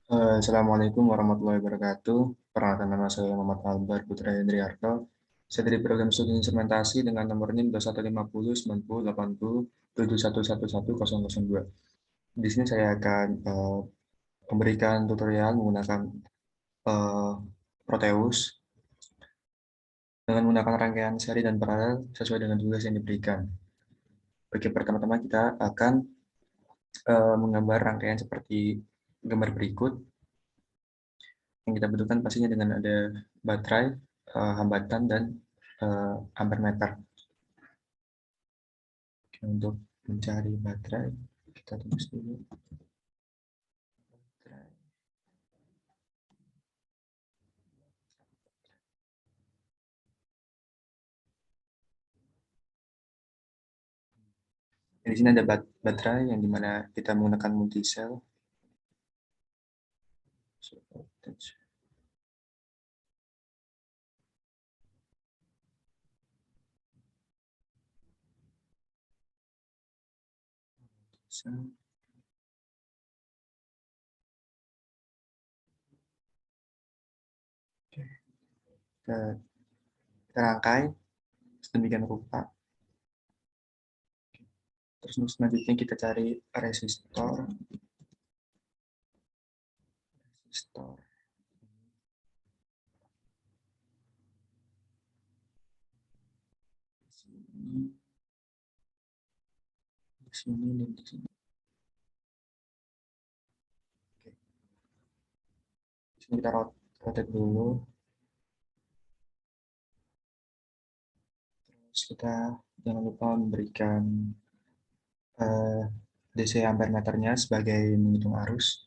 Assalamualaikum warahmatullahi wabarakatuh. Perkenalkan nama saya Muhammad Albar Putra Hendriarto. Saya dari program studi instrumentasi dengan nomor NIM 2150 90 80 7111 002. Di sini saya akan memberikan tutorial menggunakan eh, Proteus dengan menggunakan rangkaian seri dan paralel sesuai dengan tugas yang diberikan. Oke, pertama-tama kita akan menggambar rangkaian seperti gambar berikut. Yang kita butuhkan pastinya dengan ada baterai, hambatan, dan ampermeter. Oke, untuk mencari baterai, kita tulis dulu baterai. Di sini ada baterai yang dimana kita menggunakan multi cell. Kita, kita rangkai sedemikian rupa. Terus selanjutnya kita cari resistor. Resistor. Di sini dan di sini. Oke. Di sini kita rotate dulu. Terus kita jangan lupa memberikan DC ampere meternya sebagai menghitung arus.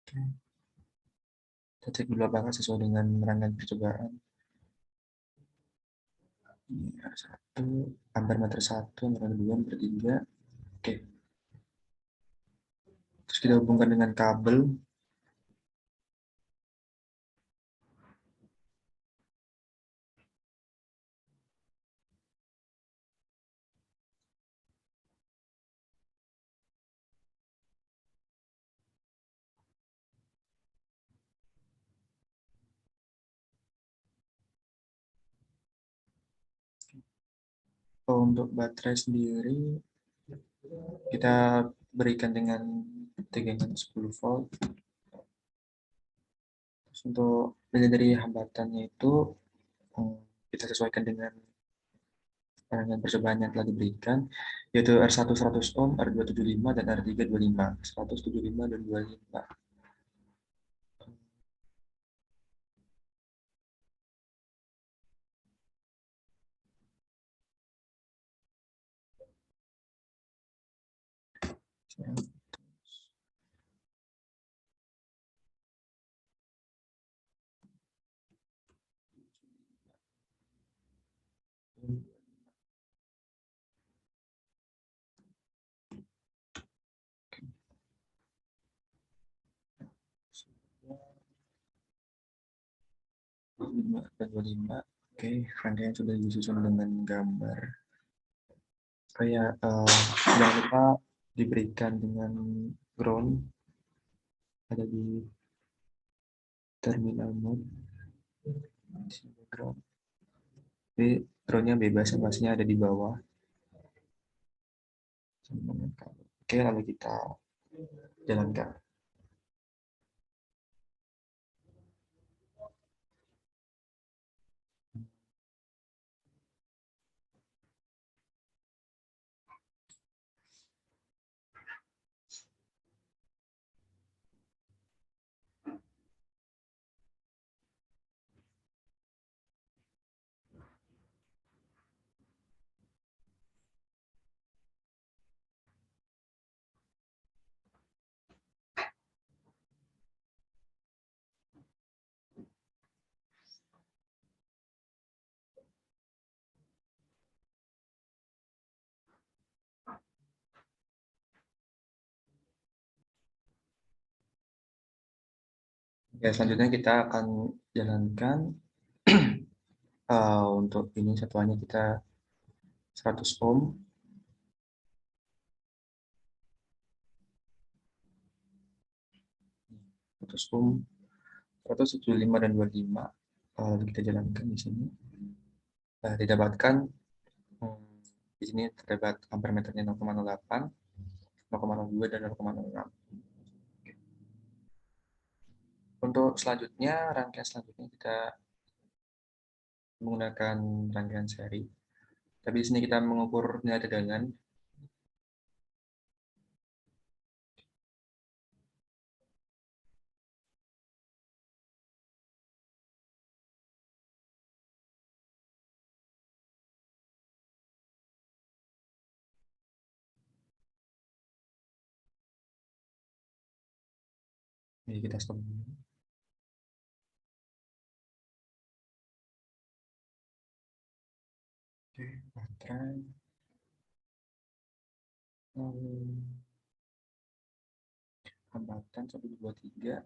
Oke. Kita cek dulu apakah sesuai dengan rangkaian percobaan. Ini R1, ampere meter 1, ampere 2, ampere 3. Oke. Terus kita hubungkan dengan kabel. Untuk baterai sendiri, kita berikan dengan tegangan 10 volt. Terus untuk dari hambatannya itu, kita sesuaikan dengan rangkaian percobaan yang telah diberikan, yaitu R1 100 ohm, R2 75, dan R3 25. 100, 75, dan 25. Dan 25. Oke, rangkaian sudah disusun dengan gambar. Kayak jangan lupa diberikan dengan ground, ada di terminal mode. Ground. Jadi groundnya bebas, masnya ada di bawah. Oke, lalu kita jalankan. Ya, selanjutnya kita akan jalankan untuk ini satuannya kita 100 ohm, 100 ohm, 175 dan 25. Kita jalankan di sini. Didapatkan di sini terdapat ampere meternya 0,08, 0,02 dan 0,06. Untuk selanjutnya, rangkaian selanjutnya kita menggunakan rangkaian seri. Tapi di sini kita mengukur nilai tegangan. Jadi kita stop dulu. Oke, baterai. Hambatan 1, 2, 3.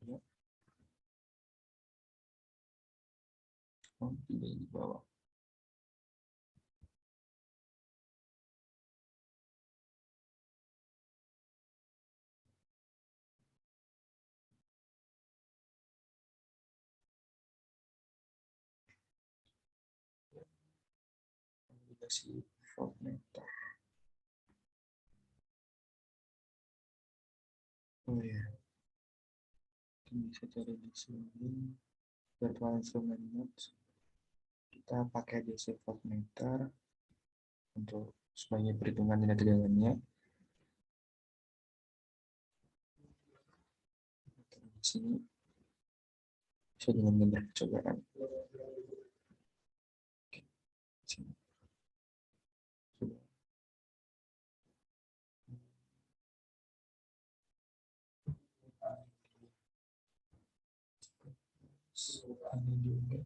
Ya, oh, tidak di bawah. Kombinasi voltmeter. Oh ya, bisa cari di sini virtual instrument notes. Kita pakai DC voltmeter untuk sebagai perhitungan nilai tegangannya. Di sini bisa dengan gambar percobaan. Sini. Ini juga.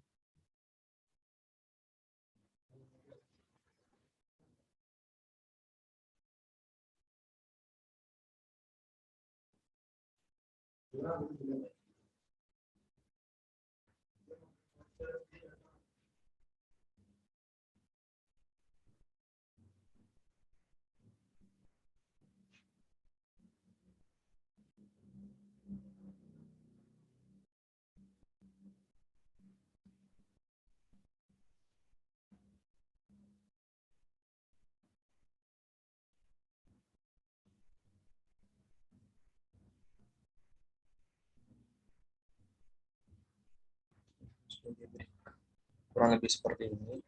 Kurang lebih seperti ini.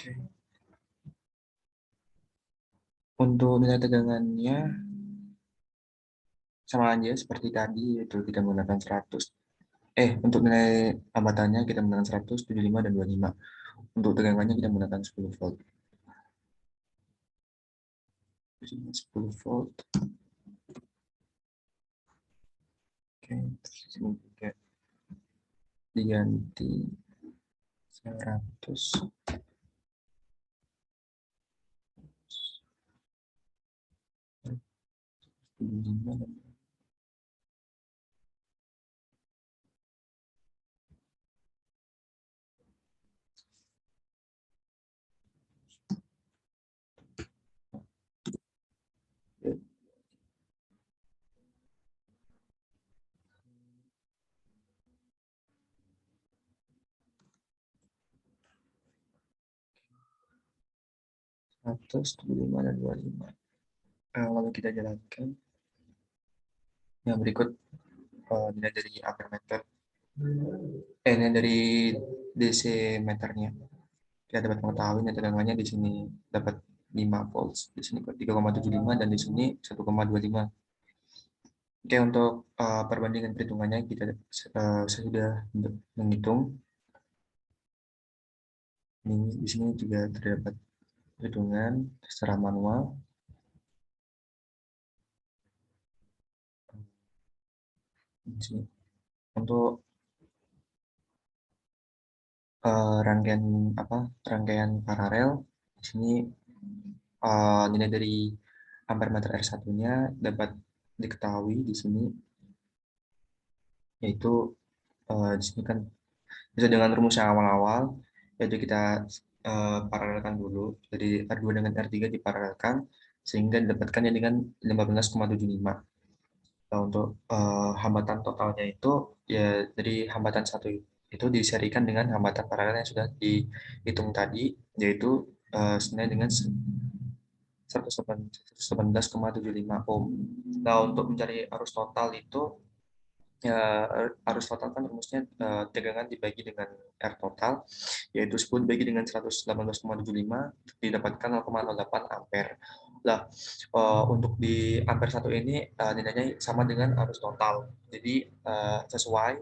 Oke. Untuk nilai tegangannya sama aja seperti tadi, yaitu kita menggunakan 100. Untuk nilai hambatannya kita menggunakan 100, 75, dan 25. Untuk tegangannya kita menggunakan 10 volt. 10 volt. Oke, terus ini juga diganti 100. 75 dan 175 dan 25. Lalu kita jalankan. Yang berikut nilai dari ampere meter. Nilai dari DC meternya. Kita dapat mengetahui nilai tegangannya di sini dapat volt. Di sini 3,75 dan di sini 1,25. Oke, untuk perbandingan perhitungannya kita sudah menghitung. Ini di sini juga terdapat perhitungan secara manual. Di sini. Untuk rangkaian paralel, di sini nilai dari ampere meter R1-nya dapat diketahui di sini, yaitu di sini kan bisa dengan rumus yang awal-awal, yaitu kita paralelkan dulu, jadi R2 dengan R3 diparalelkan, sehingga didapatkannya dengan 15,75. Nah, untuk hambatan totalnya itu, ya dari hambatan satu itu diserikan dengan hambatan paralel yang sudah dihitung tadi, yaitu senilai dengan 111,75 ohm. Nah, untuk mencari arus total itu, ya, arus total kan rumusnya tegangan dibagi dengan R total, yaitu 10 dibagi dengan 118,75 didapatkan 0,08 ampere. Nah, untuk di ampere 1 ini nilainya sama dengan arus total. Jadi sesuai,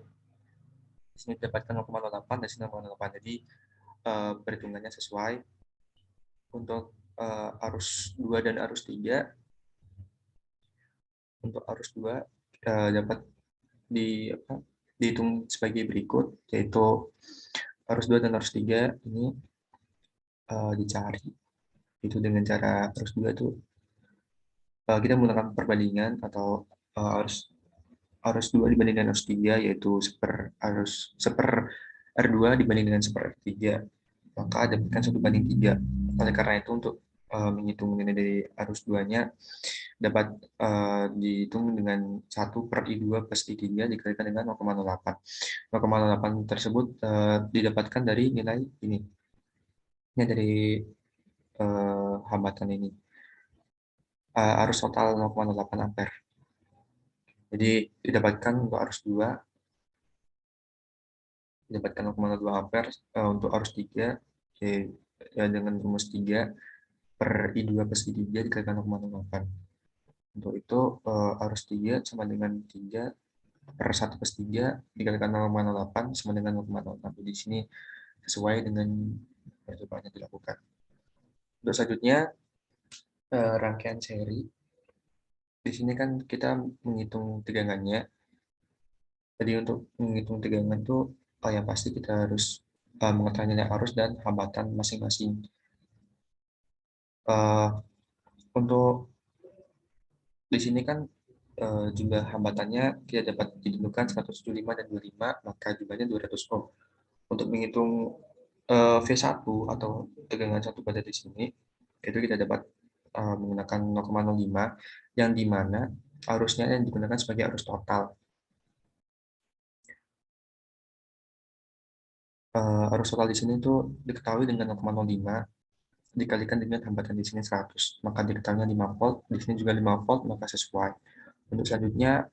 di sini didapatkan 0,08 dan sini 0,08. Jadi perhitungannya sesuai. Untuk arus 2 dan arus 3, untuk arus 2 dapat dihitung sebagai berikut, yaitu arus 2 dan arus 3 ini dicari. Itu dengan cara arus 2 itu kita menggunakan perbandingan atau arus arus 2 dibandingkan arus 3, yaitu seper R2 dibanding dengan seper R3, maka dapatkan 1/3. Oleh karena itu, untuk menghitung nilai dari arus 2-nya dapat dihitung dengan 1/I2 plus I3 dikalikan dengan 0,08. 0,08 tersebut didapatkan dari nilai ini. Ini dari hambatan ini. Arus total 0,08 ampere. Jadi didapatkan untuk arus 2, didapatkan 0,2 ampere, untuk arus 3, ya dengan rumus 3 per I2 plus I3 dikalikan 0,08. Untuk itu arus 3 sama dengan 3 per 1 plus 3 dikalikan 0,08 sama dengan 0,08. Jadi di sini sesuai dengan percobaan yang dilakukan. Untuk selanjutnya, rangkaian seri. Di sini kan kita menghitung tegangannya. Jadi untuk menghitung tegangan itu yang pasti kita harus mengetahui nilai arus dan hambatan masing-masing. Untuk di sini kan jumlah hambatannya kita dapat ditentukan 175 dan 25, maka jumlahnya 200 ohm. Untuk menghitung V1 atau tegangan satu pada di sini, itu kita dapat menggunakan 0,05, yang dimana arusnya yang digunakan sebagai arus total. Arus total di sini itu diketahui dengan 0,05 dikalikan dengan hambatan di sini 100, maka diketahuinya 5 volt, di sini juga 5 volt, maka sesuai. Untuk selanjutnya,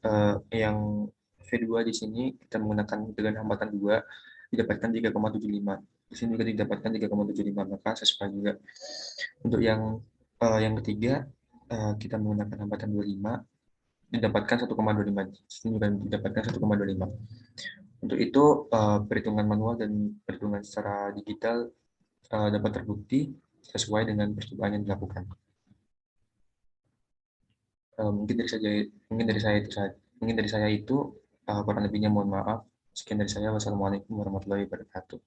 yang V2 di sini kita menggunakan dengan hambatan 2 didapatkan 3,75. Di sini juga didapatkan 3,75, maka sesuai juga. Untuk yang ketiga, kita menggunakan hambatan 25 didapatkan 1,25. Di sini juga didapatkan 1,25. Untuk itu, perhitungan manual dan perhitungan secara digital dapat terbukti sesuai dengan percobaan yang dilakukan. Mungkin dari saya itu kurang lebihnya mohon maaf. Sekian dari saya. Wassalamualaikum warahmatullahi wabarakatuh.